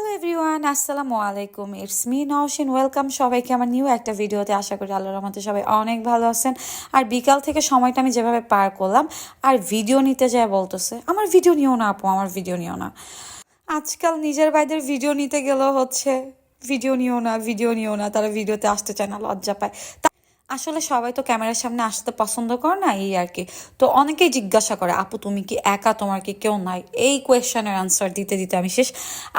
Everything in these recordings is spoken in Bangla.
হ্যালো এভরিওয়ান, আসসালামু আলাইকুম। It's me Nowshin. ওয়েলকাম সবাইকে আমার নিউ একটা ভিডিওতে। আশা করি আল্লাহর রহমতে সবাই অনেক ভালো আছেন। আর বিকাল থেকে সময়টা আমি যেভাবে পার করলাম, আর ভিডিও নিতে যায় বলতেছে আমার ভিডিও নিও না আপু, আমার ভিডিও নিও না। আজকাল নিজের ভাইদের ভিডিও নিতে গেলেও হচ্ছে ভিডিও নিও না, ভিডিও নিও না, তারা ভিডিওতে আসতে চায় না, লজ্জা পায়। আসলে সবাই তো ক্যামেরার সামনে আসতে পছন্দ করে না, এই আর কি। তো অনেকেই জিজ্ঞাসা করে, আপু তুমি কি একা, তোমার কি কেউ নাই? এই কোয়েশ্চেনের আনসার দিতে দিতে আমি শেষ।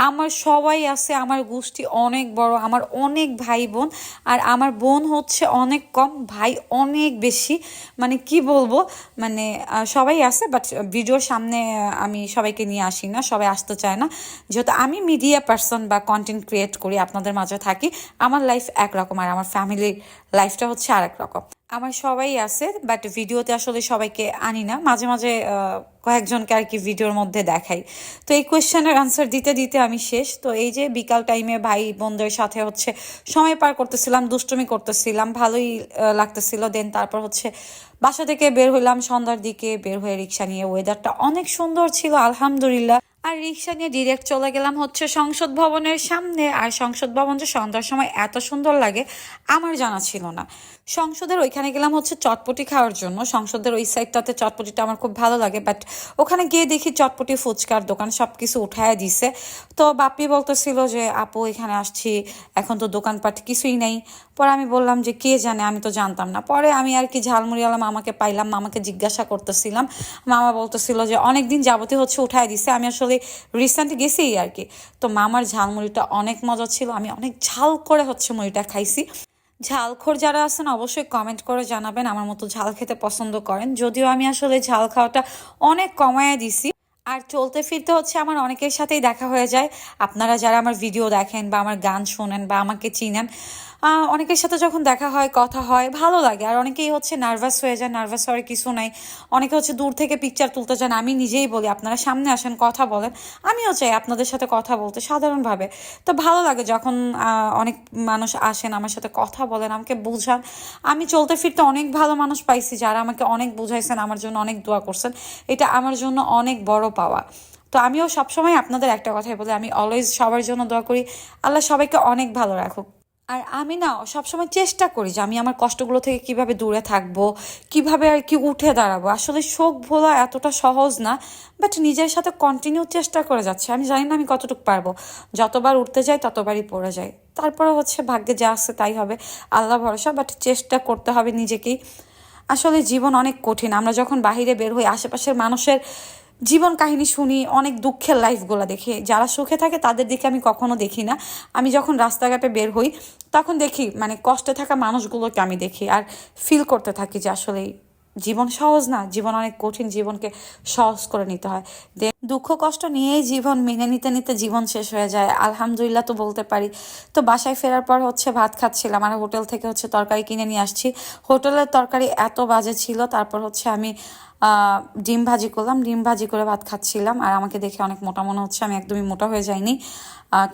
আমার সবাই আছে, আমার গোষ্ঠী অনেক বড়, আমার অনেক ভাই বোন। আর আমার বোন হচ্ছে অনেক কম, ভাই অনেক বেশি। মানে কি বলবো, মানে সবাই আছে, বাট ভিডিওর সামনে আমি সবাইকে নিয়ে আসি না, সবাই আসতে চায় না। যেহেতু আমি মিডিয়া পার্সন বা কন্টেন্ট ক্রিয়েট করি, আপনাদের মাঝে থাকি, আমার লাইফ একরকম আর আমার ফ্যামিলির লাইফটা হচ্ছে আরেক রকম। আমার সবাই আছে, বাট ভিডিওতে আসলে সবাইকে আনি না, মাঝে মাঝে কয়েকজনকে আর কি ভিডিওর মধ্যে দেখাই। তো এই কোয়েশ্চেনের আনসার দিতে দিতে আমি শেষ। তো এই যে বিকাল টাইমে ভাই বোনদের সাথে হচ্ছে সময় পার করতেছিলাম, দুষ্টুমি করতেছিলাম, ভালোই লাগতেছিল। দেন তারপর হচ্ছে বাসা থেকে বের হইলাম, সন্ধ্যার দিকে বের হয়ে রিক্সা নিয়ে। ওয়েদারটা অনেক সুন্দর ছিল আলহামদুলিল্লাহ। আর রিক্সা নিয়ে ডিরেক্ট চলে গেলাম হচ্ছে সংসদ ভবনের সামনে। আর সংসদ ভবন যে সন্ধ্যার সময় এত সুন্দর লাগে আমার জানা ছিল না। সংসদের ওইখানে গেলাম হচ্ছে চটপটি খাওয়ার জন্য। সংসদের ওই সাইডটাতে চটপটিটা আমার খুব ভালো লাগে, বাট ওখানে গিয়ে দেখি চটপটি ফুচকার দোকান সব কিছু উঠায় দিছে। তো বাপ্পি বলতেছিল যে আপু এখানে আসছি, এখন তো দোকানপাট কিছুই নেই। পরে আমি বললাম যে কে জানে, আমি তো জানতাম না। পরে আমি আর কি ঝালমুড়িওয়ালা মামাকে পাইলাম, মামাকে জিজ্ঞাসা করতেছিলাম। মামা বলতেছিল যে অনেক দিন যাবতীয় হচ্ছে উঠায় দিছে, আমি আসলে রিসেন্ট গেছি আর কি। তো মামার ঝালমুড়িটা অনেক মজা ছিল, আমি অনেক ঝাল করে হচ্ছে মুড়িটা খাইছি। ঝালখোর যারা আছেন অবশ্যই কমেন্ট করে জানাবেন আমার মতো ঝাল খেতে পছন্দ করেন, যদিও আমি আসলে ঝাল খাওয়াটা অনেক কমায় দিছি। আর চলতে ফিরতে হচ্ছে আমার অনেকের সাথেই দেখা হয়ে যায়। আপনারা যারা আমার ভিডিও দেখেন বা আমার গান শোনেন বা আমাকে চিনেন, অনেকের সাথে যখন দেখা হয়, কথা হয়, ভালো লাগে। আর অনেকেই হচ্ছে নার্ভাস হয়ে যায়, নার্ভাস হওয়ার কিছু নাই। অনেকে হচ্ছে দূর থেকে পিকচার তুলতে চান, আমি নিজেই বলি আপনারা সামনে আসেন, কথা বলেন। আমিও চাই আপনাদের সাথে কথা বলতে সাধারণভাবে। তো ভালো লাগে যখন অনেক মানুষ আসেন, আমার সাথে কথা বলেন, আমাকে বুঝান। আমি চলতে ফিরতে অনেক ভালো মানুষ পাইছি যারা আমাকে অনেক বুঝাইছেন, আমার জন্য অনেক দোয়া করছেন। এটা আমার জন্য অনেক বড় পাওয়া। তো আমিও সবসময় আপনাদের একটা কথাই বলি, আমি অলওয়েজ সবার জন্য দোয়া করি, আল্লাহ সবাইকে অনেক ভালো রাখুক। আর আমি না সবসময় চেষ্টা করি যে আমি আমার কষ্টগুলো থেকে কিভাবে দূরে থাকবো, কিভাবে আর কি উঠে দাঁড়াবো। আসলে শোক ভোলা এতটা সহজ না, বাট নিজের সাথে কন্টিনিউ চেষ্টা করে যাচ্ছে। আমি জানি না আমি কতটুকু পারবো। যতবার উঠতে যাই ততবারই পড়ে যাই, তারপরে হচ্ছে ভাগ্যে যা আছে তাই হবে, আল্লাহ ভরসা। বাট চেষ্টা করতে হবে নিজেকেই। আসলে জীবন অনেক কঠিন। আমরা যখন বাহিরে বের হই, আশেপাশের মানুষের জীবন কাহিনী শুনি, অনেক দুঃখের লাইফগুলো দেখি। যারা সুখে থাকে তাদের দিকে আমি কখনো দেখি না। আমি যখন রাস্তাঘাটে বের হই তখন দেখি, মানে কষ্টে থাকা মানুষগুলোকে আমি দেখি আর ফিল করতে থাকি যে আসলে জীবন সহজ না, জীবন অনেক কঠিন, জীবনকে সহজ করে নিতে হয়। দুঃখ কষ্ট নিয়েই জীবন মেনে নিতে নিতে জীবন শেষ হয়ে যায়, আলহামদুলিল্লাহ তো বলতে পারি। তো বাসায় ফেরার পর হচ্ছে ভাত খাচ্ছিলাম, আর হোটেল থেকে হচ্ছে তরকারি কিনে নিয়ে আসছি। হোটেলের তরকারি এত বাজে ছিল। তারপর হচ্ছে আমি ডিম ভাজি করলাম, ডিম ভাজি করে ভাত খাচ্ছিলাম। আর আমাকে দেখে অনেক মোটা মনে হচ্ছে, আমি একদমই মোটা হয়ে যাইনি।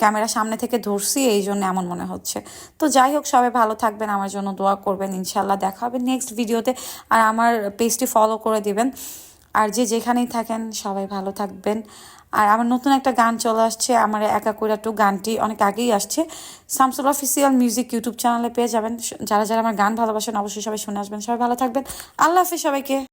ক্যামেরা সামনে থেকে ধরছি এই জন্য এমন মনে হচ্ছে। তো যাই হোক, সবাই ভালো থাকবেন, আমার জন্য দোয়া করবেন। ইনশাল্লাহ দেখা হবে নেক্সট ভিডিওতে। আর আমার পেজটি ফলো করে দিবেন। আর যে যেখানেই থাকেন সবাই ভালো থাকবেন। আর আমার নতুন একটা গান চলে আসছে, আমার একা কইরা টু গানটি অনেক আগেই আসছে। শামসুল অফিসিয়াল মিউজিক ইউটিউব চ্যানেলে পেয়ে যাবেন। যারা যারা আমার গান ভালোবাসেন অবশ্যই সবাই শুনে আসবেন। সবাই ভালো থাকবেন। আল্লাহ হাফিজ সবাইকে।